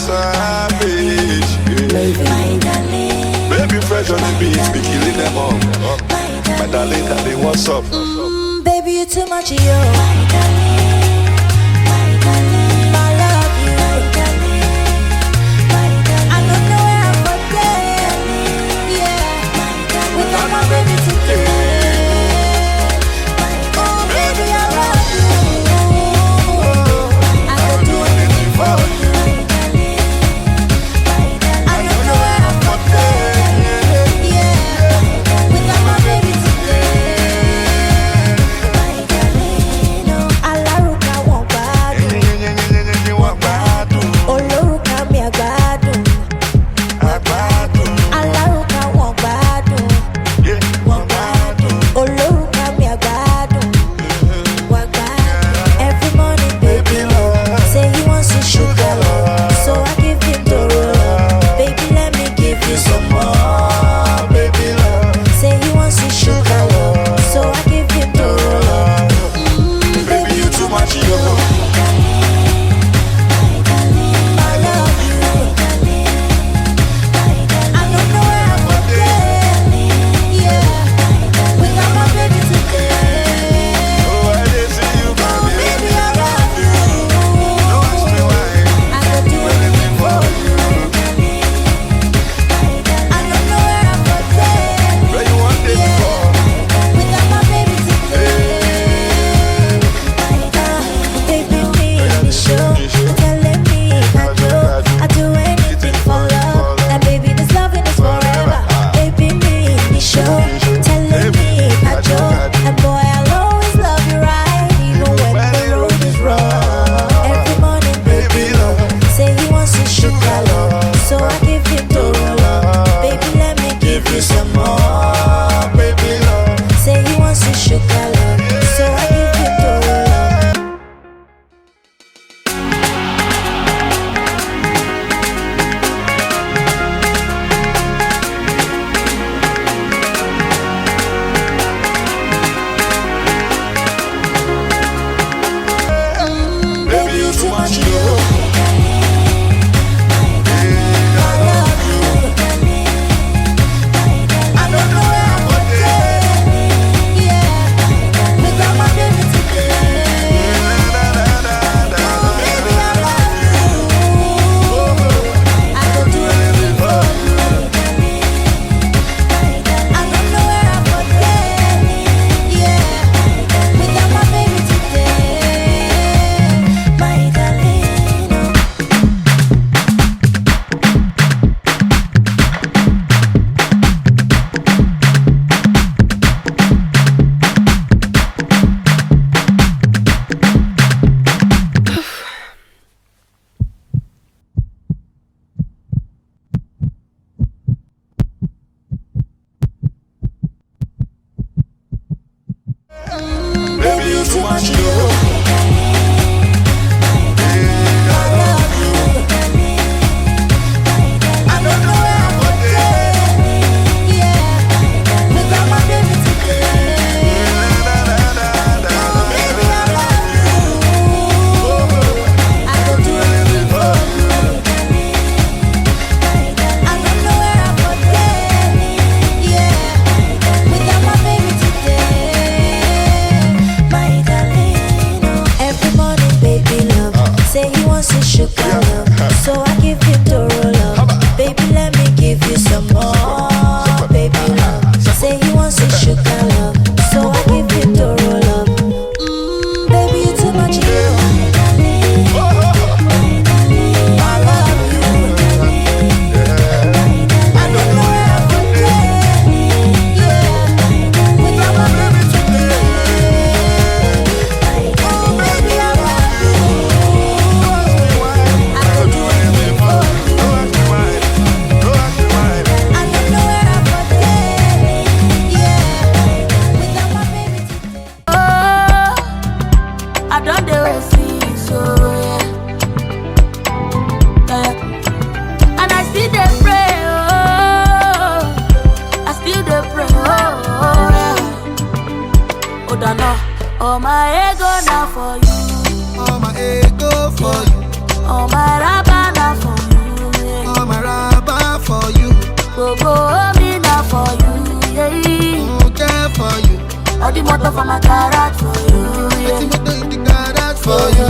savage. Baby fresh on the beats, be killing them all. My darling, what's up? Baby, you too much, yo. My darling, I love you. I don't know where I'm forget. Yeah, without my baby today. Oh, baby, I love you. I could do anything for you. I don't know where I'm forget. Yeah, without my baby today. Alaruka won't badu. Oloruka mi agbadu. Alaruka won't badu. Oloruka mi agbadu. Every morning, baby love, say he wants to sugar love, so I give him the love. Baby, let me give you some more. Baby love, say he wants to sugar love, so I give him the love. Baby, you too much, yo. I love you. I don't know where I'm forget. Yeah, without my baby today. Oh, I didn't see you, Oh, baby. baby, I love you. Don't ask me why. I could do anything for you. I don't know where I'm forget. Where you want it for? Without my baby today. Baby, me show, telling me I do anything for love. And baby, this loving is forever. Baby, me show, telling me I do. And boy, I'll always love you right, even when the road is rough. Every morning, baby love, say he wants to sugar love, so I give him the love. Baby, let me give you some more. Baby love, say he wants to sugar love, so I give him the love. Baby, you too much, yo. I love you. I don't know where I'm forget. Yeah, without my baby today. Oh, baby, I love you. I could do anything for you. I don't know where I'm forget. Yeah, without my baby today. My darling. Baby, you too much, yo. I love you. I don't know where I'm forget. Yeah, without my baby today. Oh, baby, I love you. I could do anything for you. I don't know where I'm forget. Yeah, without my baby today. My darling. Every morning, baby love, say he wants to sugar love, so I give him the love. Baby, let me give you some more. Baby love, say he wants to sugar love, so I give him the love. Baby, you too much, yo. I love you. I don't know where I'm forget. Yeah, without my baby today. Oh, baby, I love you. I could do anything for you. I don't know where I'm forget. Yeah, without my baby today. Oh, I don't do it for you, so yeah. And I still dey pray, oh, I still dey pray, oh, yeah. Oh, don't know, oh, my ego now for you. All my ego for you. Oh, my rapa now for you. go go me now for you, yeah. Okay for you. All the motor for my garage for you, yeah. Waiting motor in the garage for you.